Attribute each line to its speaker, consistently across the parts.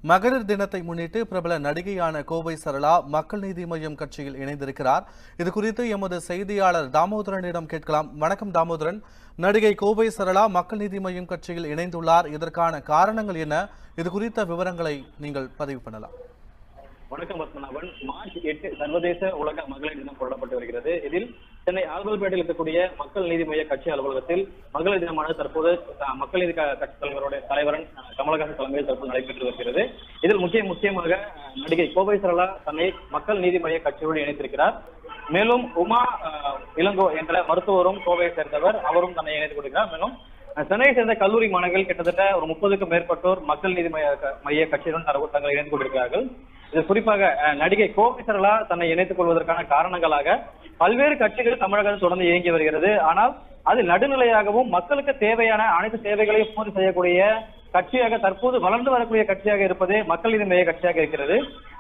Speaker 1: மகளிர் தினத்தை முன்னிட்டு பிரபல நடிகையான கோவை சரளா மக்கள் நீதி மய்யம் கட்சியில் இணைந்திருக்கிறார். இது குறித்து எமது செய்தியாளர் தாமோதரனிடம் கேட்கலாம். வணக்கம் தாமோதரன். நடிகை கோவை சரளா மக்கள் நீதி மய்யம் கட்சியில் இணைந்துள்ளார். இதற்கான காரணங்கள் என்ன? இது குறித்த விவரங்களை நீங்கள் பதிவு பண்ணலாம்.
Speaker 2: வணக்கம் பத்மநாபன். மார்ச் 8 சர்வதேச உலக மகளிர் தினம் கொண்டாடப்பட்டு வருகிறது. இதில் சென்னை ஆல்பர்பேட்டையில் இருக்கக்கூடிய மக்கள் நீதி மைய கட்சி அலுவலகத்தில் மகளிர் தினமானது தற்போது மக்கள் நீதி கட்சி தலைவரன் கமலஹாசன் தலைமையில் தற்போது நடைபெற்று வருகிறது. இதில் முக்கியமாக நடிகை கோவை சரளா தன்னை மக்கள் நீதி மைய கட்சியோடு இணைத்திருக்கிறார். மேலும் உமா இளங்கோ என்ற மருத்துவரும் கோவையை சேர்ந்தவர், அவரும் தன்னை இணைத்துக் கொண்டிருக்கிறார். மேலும் சென்னையை சேர்ந்த கல்லூரி மாணவர்கள் கிட்டத்தட்ட ஒரு 30க்கும் மேற்பட்டோர் மக்கள் நீதி மைய கட்சியுடன் தங்களை இணைத்துக் கொண்டிருக்கிறார்கள். இது குறிப்பாக நடிகை கோவை சரளா தன்னை இணைத்துக் கொள்வதற்கான காரணங்களாக பல்வேறு கட்சிகள் தமிழகத்தில் தொடர்ந்து இயங்கி வருகிறது. ஆனால் அது நடுநிலையாகவும் மக்களுக்கு தேவையான அனைத்து தேவைகளையும் பூர்த்தி செய்யக்கூடிய கட்சியாக தற்போது வளர்ந்து வரக்கூடிய கட்சியாக இருப்பது மக்கள் நீதி மைய கட்சியாக இருக்கிறது.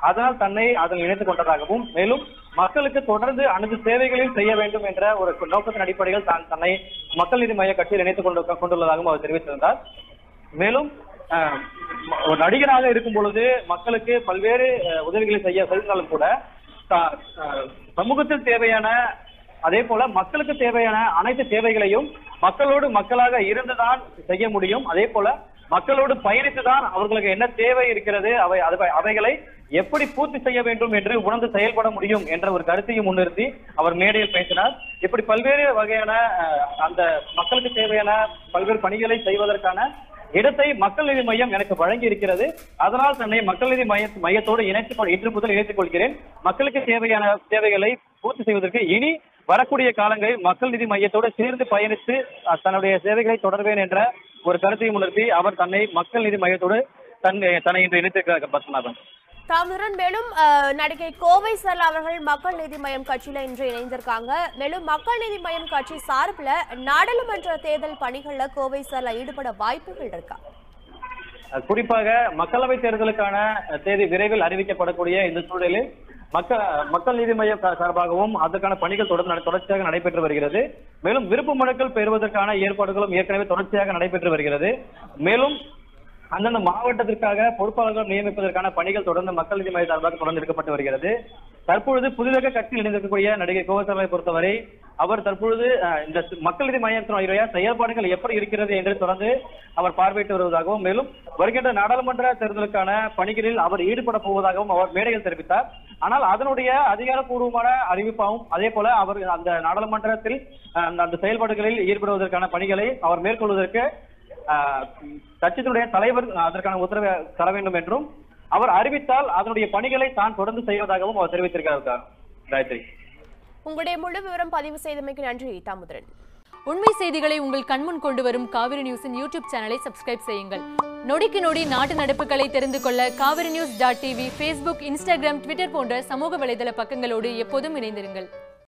Speaker 2: அதனால் தன்னை அதில் இணைத்துக் கொண்டதாகவும், மேலும் மக்களுக்கு தொடர்ந்து அனைத்து சேவைகளையும் செய்ய வேண்டும் என்ற ஒரு நோக்கத்தின் அடிப்படையில் தான் தன்னை மக்கள் நீதி மைய கட்சியில் இணைத்துக் கொண்டுள்ளதாகவும் அவர் தெரிவித்திருந்தார். மேலும் ஒரு நடிகராக இருக்கும் பொழுது மக்களுக்கு பல்வேறு உதவிகளை செய்தாலும் கூட சமூகத்தில் தேவையான அதே போல மக்களுக்கு தேவையான அனைத்து தேவைகளையும் மக்களோடு மக்களாக இருந்துதான் செய்ய முடியும். அதே போல மக்களோடு பயணித்துதான் அவர்களுக்கு என்ன தேவை இருக்கிறது, அவைகளை எப்படி பூர்த்தி செய்ய வேண்டும் என்று உணர்ந்து செயல்பட முடியும் என்ற ஒரு கருத்தையும் முன்னிறுத்தி அவர் மேடையில் பேசினார். இப்படி பல்வேறு வகையான அந்த மக்களுக்கு தேவையான பல்வேறு பணிகளை செய்வதற்கான இடத்தை மக்கள் நீதி மையம் எனக்கு வழங்கி இருக்கிறது. அதனால் தன்னை மக்கள் நீதி மையத்தோடு இன்று முதல் இணைத்துக் கொள்கிறேன். மக்களுக்கு தேவையான தேவைகளை பூர்த்தி செய்வதற்கு இனி வரக்கூடிய காலங்களில் மக்கள் நீதி மையத்தோடு சேர்ந்து பயணித்து தன்னுடைய சேவைகளை தொடர்வேன் என்ற ஒரு கருத்தை முன்னிறுத்தி அவர் தன்னை மக்கள் நீதி மையத்தோடு தன்னை இன்று இணைத்திருக்கிறார். பத்மநாபன்.
Speaker 3: தாமோதரன், மேலும் நடிகை கோவை சரளா அவர்கள் மக்கள் நீதி மய்யம் கட்சியில இன்று இணைந்திருக்காங்க. மேலும் மக்கள் நீதி மய்யம் கட்சி சார்பில் நாடாளுமன்ற தேர்தல் பணிகள்ல கோவை சரளா ஈடுபட வாய்ப்புகள் இருக்கா?
Speaker 2: குறிப்பாக மக்களவை தேர்தலுக்கான தேதி விரைவில் அறிவிக்கப்படக்கூடிய இந்த சூழலில் மக்கள் நீதி மையம் சார்பாகவும் அதற்கான பணிகள் தொடர்ச்சியாக நடைபெற்று வருகிறது. மேலும் விருப்ப மனுக்கள் பெறுவதற்கான ஏற்பாடுகளும் ஏற்கனவே தொடர்ச்சியாக நடைபெற்று வருகிறது. மேலும் அந்தந்த மாவட்டத்திற்காக பொறுப்பாளர்கள் நியமிப்பதற்கான பணிகள் தொடர்ந்து மக்கள் நீதி மைய சார்பாக தொடர்ந்து எடுக்கப்பட்டு வருகிறது. தற்பொழுது புதிதாக கட்சியில் இணைந்திருக்கக்கூடிய நடிகை கோவை சரளாவை பொறுத்தவரை அவர் தற்பொழுது இந்த மக்கள் நீதி மையத்தினுடைய செயல்பாடுகள் எப்படி இருக்கிறது என்று தொடர்ந்து அவர் பார்வையிட்டு வருவதாகவும், மேலும் வருகின்ற நாடாளுமன்ற தேர்தலுக்கான பணிகளில் அவர் ஈடுபட போவதாகவும் அவர் மேடையில் தெரிவித்தார். ஆனால் அதனுடைய அதிகாரப்பூர்வமான அறிவிப்பாகவும் அதே போல அவர் அந்த நாடாளுமன்றத்தில் அந்த செயல்பாடுகளில் ஈடுபடுவதற்கான பணிகளை அவர் மேற்கொள்வதற்கு கட்சியினுடைய தலைவர் அதற்கான உத்தரவை தர வேண்டும் என்றும் அவர் அறிவித்தால் அதனுடைய பணிகளை தான் தொடர்ந்து செய்வதாகவும் அவர் தெரிவித்திருக்கிறார். காயத்ரி,
Speaker 3: உங்களுடைய முழு விவரம் பதிவு செய்தமைக்கு நன்றி தாமோதரன்.
Speaker 4: உண்மை செய்திகளை உங்கள் கண்முன் கொண்டு வரும் காவிரி நியூஸின் யூடியூப் சேனலை சப்ஸ்கிரைப் செய்யுங்கள். நொடிக்கு நொடி நாட்டு நடப்புகளை தெரிந்து கொள்ள காவிரி நியூஸ்.tv, Facebook, Instagram, Twitter போன்ற சமூக வலைதள பக்கங்களோடு எப்போதும் இணைந்திருங்கள்.